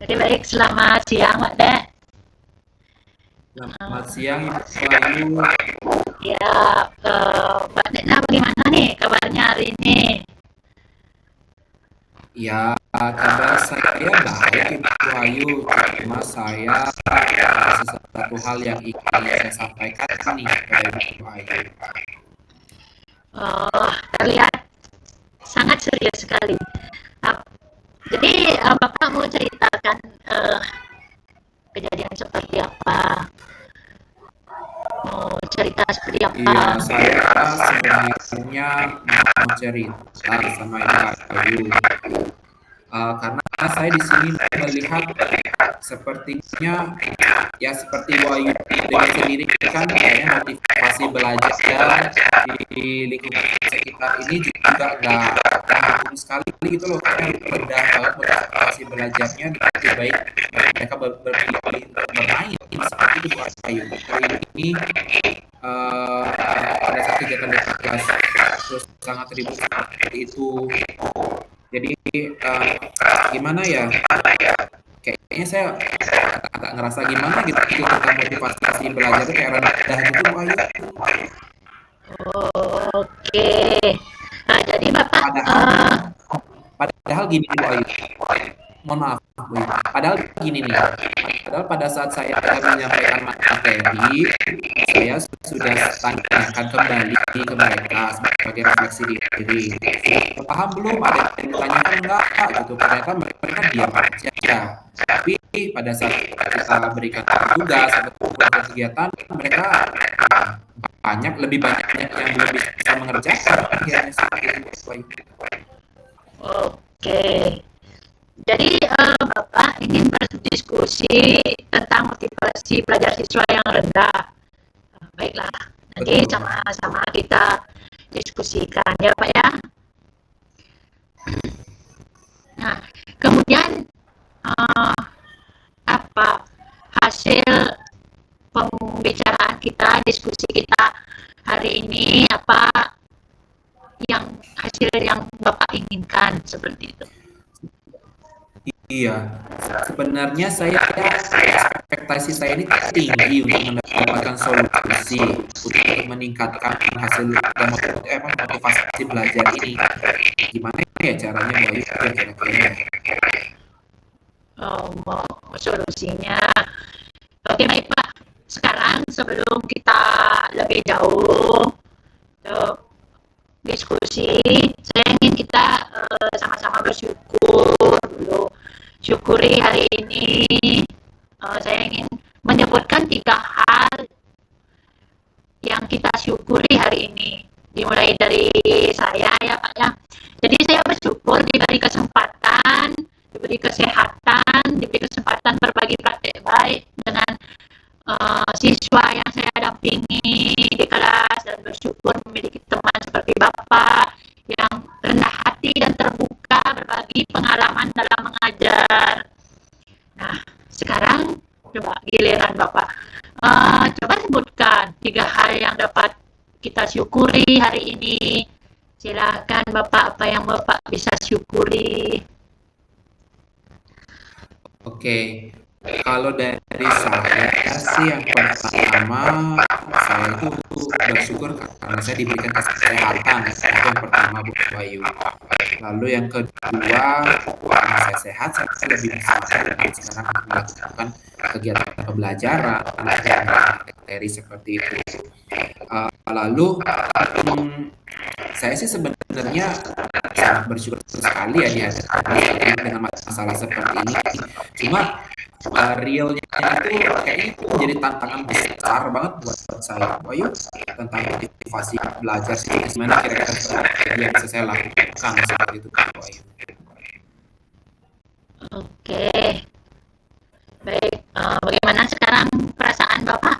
Oke, baik. Selamat siang, Mbak Dek. Selamat siang Ibu Ayu. Ya, Mbak Deknya bagaimana nih kabarnya hari ini? Ya, kabar saya baik Ibu Ayu. Cuma saya ada sesuatu hal yang ingin saya sampaikan nih kepada Ibu Ayu. Oh, terlihat sangat serius sekali. Ap- Jadi, Bapak mau ceritakan kejadian seperti apa? Mau cerita seperti apa? Iya, saya sebenarnya mau cerita sama Ibu Ayu. Karena saya di sini melihat sepertinya ya seperti Ibu Ayu dengar sendiri kan kayaknya motivasi belajar di lingkungan sekitar ini juga nggak mendukung sekali gitu loh, kayaknya rendah banget motivasi belajarnya. Lebih baik mereka berpilih untuk bermain seperti itu Bu Ayu. Kali ini pada saat kegiatan di kelas terus sangat ribut seperti itu. Jadi gimana ya, kayaknya saya agak ngerasa gimana gitu tentang motivasi belajar tuh kayak rendah gitu Bu Ayu. Oke. Nah, jadi Bapak, Padahal padahal gini Bu Ayu. Mohon maaf Bu Ayu. Padahal gini nih. Padahal pada saat saya menyampaikan materi, saya sudah tanyakan kembali ke mereka sebagai refleksi diri. Sudah paham belum? Ada yang ditanyakan enggak? Gitu. Ternyata mereka diam aja. Tapi pada saat kita berikan tugas atau kegiatan, mereka lebih banyak yang belum bisa mengerjakan akhirnya seperti itu Bu Ayu. oke. Jadi, Bapak ingin berdiskusi tentang motivasi pelajar siswa yang rendah. Baiklah, nanti Betul. sama-sama kita diskusikan ya Pak ya. Nah, kemudian eh, apa hasil pembicaraan kita, diskusi kita hari ini, apa yang hasil yang Bapak inginkan seperti itu. Iya, sebenarnya saya ekspektasi saya ini tinggi untuk mendapatkan solusi untuk meningkatkan hasil dan motivasi belajar ini. Gimana ya caranya Bu Ayu ya kira-kira ya? Mau solusinya. Oke baik Pak. Sekarang sebelum kita lebih jauh ke diskusi, saya ingin kita sama-sama bersyukur dulu. Syukuri hari ini. Saya ingin menyebutkan 3 hal yang kita syukuri hari ini. Dimulai dari saya ya Pak ya. Jadi saya bersyukur diberi kesempatan, diberi kesehatan, diberi kesempatan berbagi praktek baik dengan siswa yang saya dampingi di kelas, dan bersyukur memiliki teman seperti Bapak yang rendah hati dan terbuka berbagi pengalaman dalam mengajar. Nah, sekarang coba giliran Bapak. Coba sebutkan 3 hal yang dapat kita syukuri hari ini. Silakan Bapak, apa yang Bapak bisa syukuri. Oke, kalau dari saya sih yang pertama saya itu bersyukur karena saya diberikan kesehatan. Itu yang pertama Bu Bayu. Lalu yang kedua, karena saya sehat, saya lebih bisa sekarang untuk melakukan kegiatan pembelajaran, materi seperti itu. Lalu saya sih sebenarnya sangat bersyukur sekali ya dihadapi dengan masalah seperti ini. Cuma realnya itu kayaknya itu menjadi tantangan besar banget buat saya. Ayo tentang motivasi belajar sih gimana kira-kira yang bisa saya lakukan seperti itu Pak Ayu. Oke, baik. Bagaimana sekarang perasaan Bapak?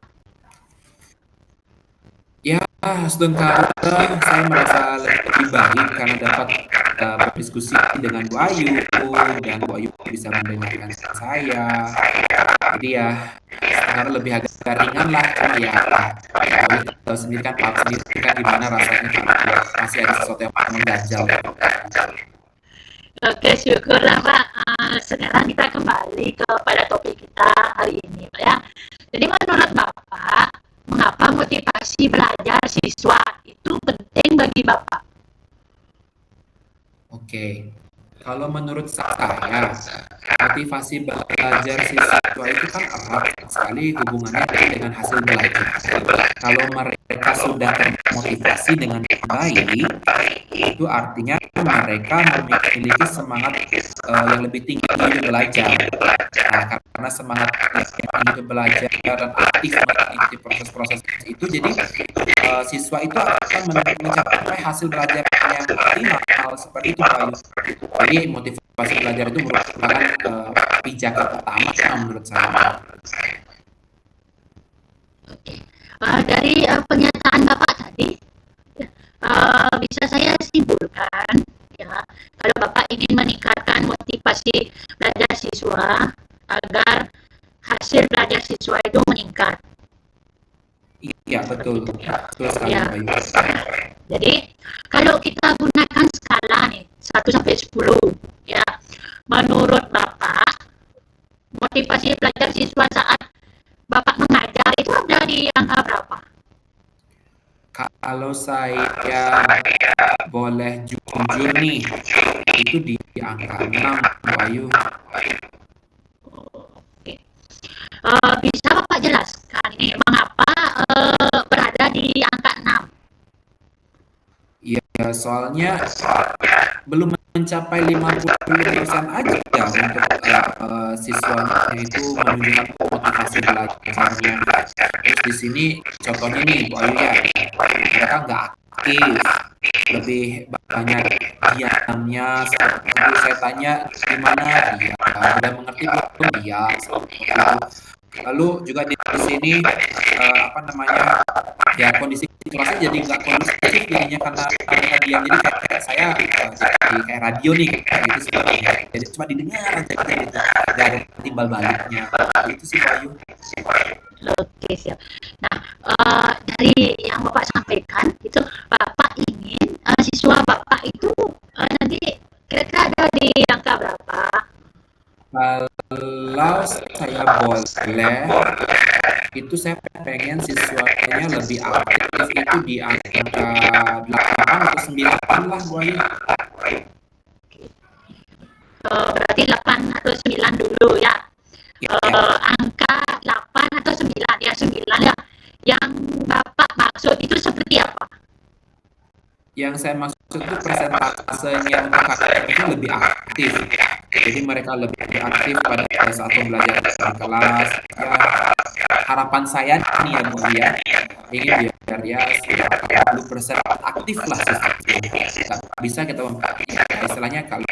Ya, sedangkala saya merasa lebih baik karena dapat berdiskusi dengan Bu Ayu dan Bu Ayu bisa mendengarkan saya. Jadi ya sekarang lebih agak ringan lah. Cuma ya Bu Ayu tahu sendiri kan, paham sendiri kan gimana rasanya kalau masih ada sesuatu yang mengganjal. Oke, syukurlah Pak. Sekarang kita kembali kepada topik kita hari ini, Pak ya. Jadi menurut Bapak, mengapa motivasi belajar siswa itu penting bagi Bapak? Oke, kalau menurut saya, motivasi belajar siswa itu kan erat sekali hubungannya dengan hasil belajar. Kalau mereka sudah termotivasi dengan baik, itu artinya mereka memiliki semangat yang lebih tinggi untuk belajar. Nah, karena semangat yang tinggi untuk belajar dan aktif mengikuti proses-proses itu, jadi siswa itu akan mencapai hasil belajar yang optimal seperti itu, Pak Ayu. Jadi motivasi belajar itu merupakan pijakan utama menurut saya. Oke. Dari pernyataan Bapak tadi, bisa saya simpulkan ya, kalau Bapak ingin meningkatkan motivasi belajar siswa agar hasil belajar siswa itu meningkat. Iya, betul. Betul sekali, Ya. Pak Ayu. Jadi kalau kita gunakan skala nih 1 sampai 10 ya, menurut Bapak motivasi belajar siswa saat Bapak mengajar itu ada di angka berapa? Kalau saya boleh jujur nih, itu di angka 6, Pak Ayu. Oke. Bisa Bapak jelaskan ini mengapa berada di angka 6? Ya, soalnya belum mencapai 50% aja untuk siswanya itu menunjukkan motivasi belajarnya. Terus di sini contohnya nih, Bu Ayu ya, mereka nggak aktif, lebih banyak diamnya. Seperti saya tanya gimana, dia udah mengerti belum, dia seperti itu. Lalu juga di sini apa namanya, ya kondisi kelasnya jadi nggak kondusif jadinya karena mereka diam, jadi kayak saya jadi kayak radio nih kayak gitu sebenarnya, jadi cuma didengar aja gitu, nggak ada timbal baliknya itu sih, Bayu. Oke, siap. Nah, dari yang Bapak sampaikan itu Bapak ingin siswa Bapak itu nanti kira-kira ada di angka berapa? Kalau saya boleh, itu saya pengen siswanya lebih aktif itu di angka 8 atau 9 lah, Bayu. Berarti 8 atau 9 dulu ya. Ya, Angka 8 atau 9 ya, 9 ya. Yang Bapak maksud itu seperti apa? yang saya maksud itu persentasenya untuk kakaknya lebih aktif. Jadi mereka lebih aktif pada saat pembelajaran di kelas. Ya, harapan saya nih ya, Bu ya, ingin biar ya 80% aktif lah sistemnya. Nggak bisa kita istilahnya kalau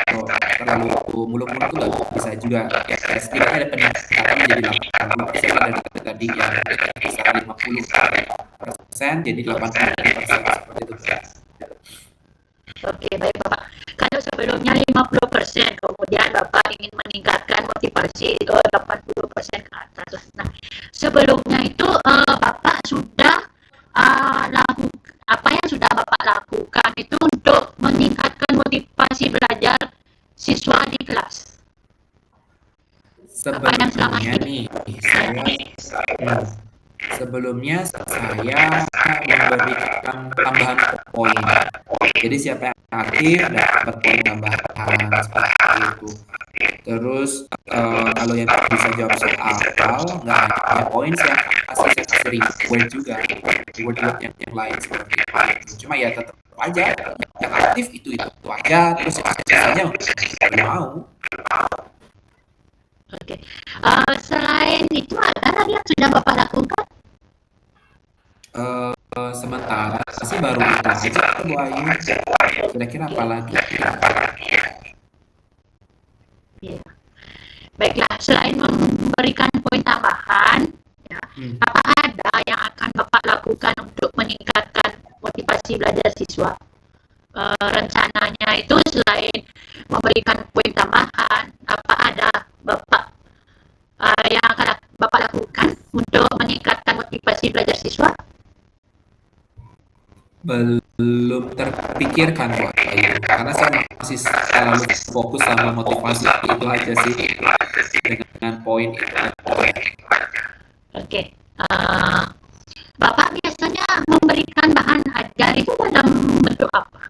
terlalu muluk-muluk tuh nggak bisa juga. Ya, setidaknya ada peningkatan jadi 80% dari tadi yang bisa 50% jadi 80% seperti itu. Oke, baik Bapak. Kalau sebelumnya 50%, kemudian Bapak ingin meningkatkan motivasi itu 80% ke atas lah. Nah, sebelumnya itu Bapak sudah apa yang sudah Bapak lakukan itu untuk meningkatkan motivasi belajar siswa di kelas? Apa yang selama Sebelumnya ini? nih, sebelumnya saya memberikan tambahan poin. Jadi siapa yang aktif dapat poin tambahan seperti itu. Terus kalau yang bisa jawab soal nggak hanya poin, saya kasih reward juga, reward yang lain seperti itu. Cuma ya tetap aja yang aktif itu aja, terus yang sisanya nggak mau. Oke. Selain itu ada lagi yang sudah Bapak lakukan? Sementara sih baru itu aja, Bu Ayu. Kira-kira apa lagi? Ya. Baiklah, selain memberikan poin tambahan, ya, apa ada yang akan Bapak lakukan untuk meningkatkan motivasi belajar siswa? Rencananya itu selain memberikan poin tambahan, apa ada Bapak yang akan Bapak lakukan untuk meningkatkan motivasi belajar siswa? Belum terpikirkan, Bu Ayu, karena saya masih masih terlalu fokus sama motivasi itu aja sih, dengan poin itu aja. Oke. Bapak biasanya memberikan bahan ajar itu dalam bentuk apa?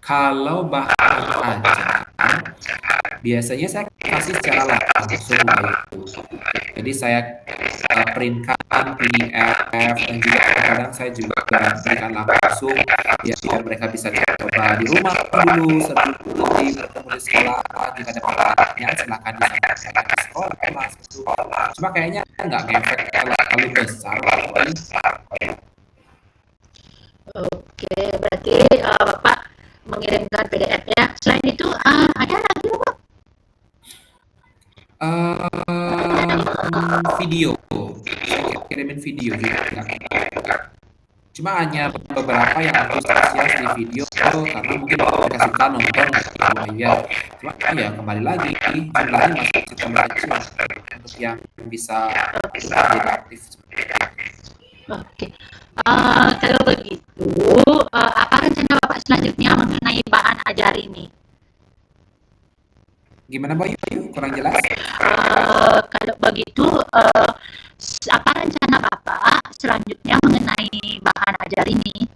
Kalau bahan ajar, biasanya saya kasih secara langsung Bayu. Jadi saya printkan PDF, dan juga kadang saya juga berikan langsung ya, biar mereka bisa coba di rumah dulu sebelum nanti bertemu di sekolah. Jika ada pertanyaan silakan disampaikan di sekolah gitu. Cuma kayaknya nggak ngefek terlalu besar. Oke, berarti Bapak mengirimkan PDF ya. Selain itu ada lagi Bapak? Video, saya kirimin video juga. Cuma hanya beberapa yang antusias di video karena mungkin mereka suka nonton ya. Cuma ya kembali lagi jumlahnya masih terlalu kecil untuk yang bisa jadi aktif. Oke. Kalau begitu, apa rencana Bapak selanjutnya mengenai bahan ajar ini? Gimana Bayu? Kurang jelas? Kalau begitu, apa rencana Bapak selanjutnya mengenai bahan ajar ini?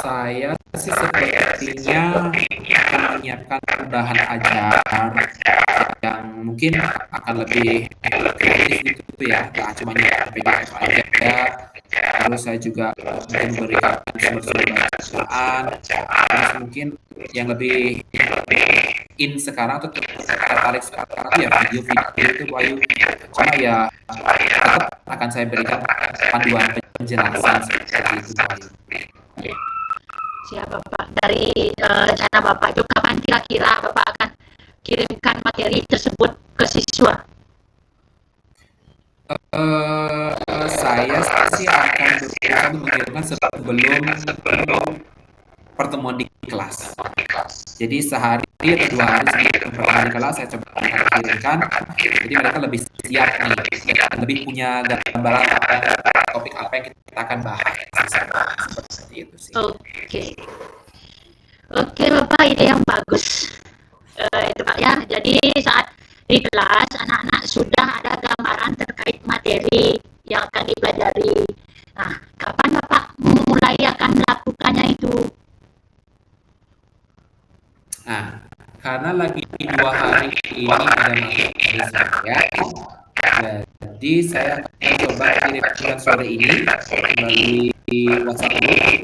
Saya sih sepertinya akan menyiapkan bahan ajar yang mungkin akan lebih kreatif gitu ya, nggak cuma PDF aja. Terus saya juga mungkin memberikan sumber-sumber bacaan, terus mungkin yang lebih in sekarang atau tertarik sekarang itu ya video-video itu Bayu. Cuma ya tetap akan saya berikan panduan penjelasan seperti itu Bayu. Siap Bapak. Dari rencana Bapak itu kapan kira-kira Bapak akan kirimkan materi tersebut ke siswa? Saya sih akan berusaha mengirimkan sebelum pertemuan di kelas. Jadi sehari atau 2 hari sebelum pertemuan di kelas saya coba kirimkan. Jadi mereka lebih siap nih, lebih punya gambaran topik apa yang kita akan bahas. Seperti itu sih. Oke Bapak, ide yang bagus. Itu Pak ya. Jadi saat di kelas anak-anak sudah ada gambaran terkait materi yang akan dipelajari. Nah, kapan Bapak mulai akan melakukannya itu? Nah, karena lagi 2 hari ini ada materi saya, jadi saya akan coba kirimkan sore ini melalui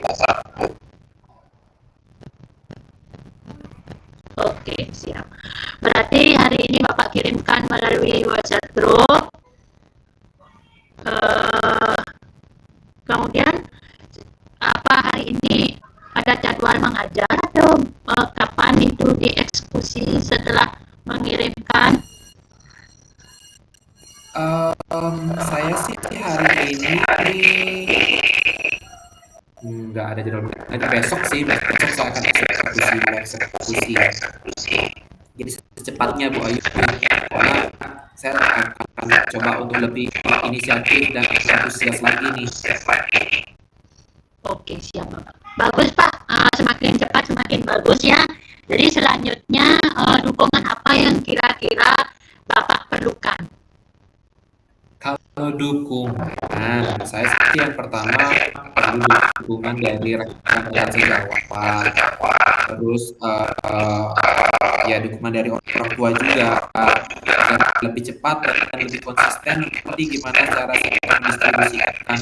WhatsApp. Oke, siap. Berarti hari ini Bapak kirimkan melalui WhatsApp group. Kemudian apa hari ini ada jadwal mengajar atau kapan itu dieksekusi setelah mengirimkan? Saya sih hari ini nggak ada jadwal. Nanti besok saya akan eksekusi. Jadi secepatnya Bu Ayu, karena saya akan coba untuk lebih inisiatif dan antusias lagi nih. Oke, siap Bapak. Bagus Pak, semakin cepat semakin bagus ya. Jadi selanjutnya dukungan apa yang kira-kira Bapak perlukan? Kalau dukungan, saya sih yang pertama perlu dukungan dari rekan-rekan sejawat, terus ya dukungan dari orang tua juga, agar lebih cepat dan lebih konsisten. Nanti gimana cara saya mendistribusikan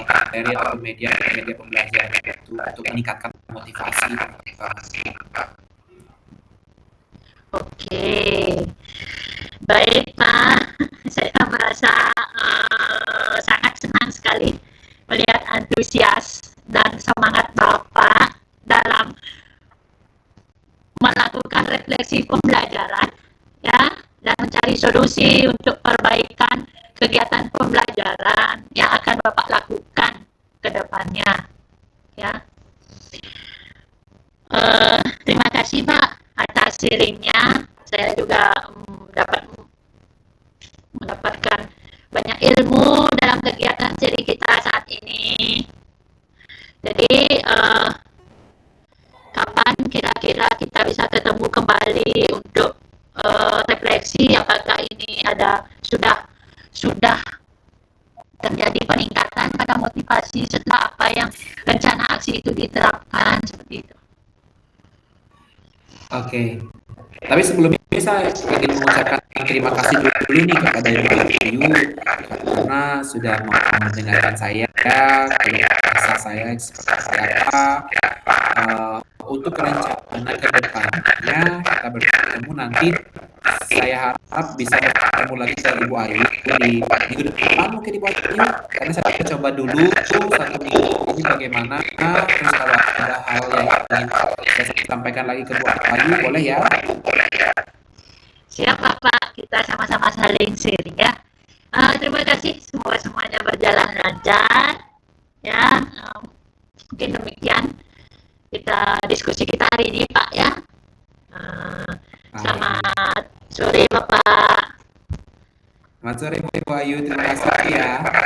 materi atau media pembelajaran itu untuk meningkatkan motivasi. Oke, baik Pak. Saya merasa sangat senang sekali melihat antusias dan semangat Bapak dalam melakukan refleksi pembelajaran, ya, dan mencari solusi untuk perbaikan kegiatan pembelajaran yang akan Bapak lakukan ke depannya, ya. Terima kasih Pak atas sharingnya. Saya juga dapat mendapatkan banyak ilmu dalam kegiatan sharing kita saat ini. Jadi kembali untuk refleksi apakah ini sudah terjadi peningkatan pada motivasi setelah apa yang rencana aksi itu diterapkan seperti itu. Oke. Tapi sebelumnya saya ingin mengucapkan terima kasih dulu nih kepada Ibu Ayu karena sudah mau mendengarkan saya, kisah saya seperti apa. Untuk rencana ke depannya kita bertemu nanti. Saya harap bisa bertemu lagi dengan Ibu Ayu di minggu depan mungkin Ibu Ayu, karena saya coba dulu 1 minggu ini bagaimana. Terus kalau ada hal yang ingin saya sampaikan lagi ke Bu Ayu, boleh ya? Siap Bapak, kita sama-sama saling sharing ya. Terima kasih, semuanya berjalan lancar ya. Mungkin demikian diskusi kita hari ini Pak ya. Selamat sore Bapak. Selamat sore Ibu Ayu, terima kasih ya.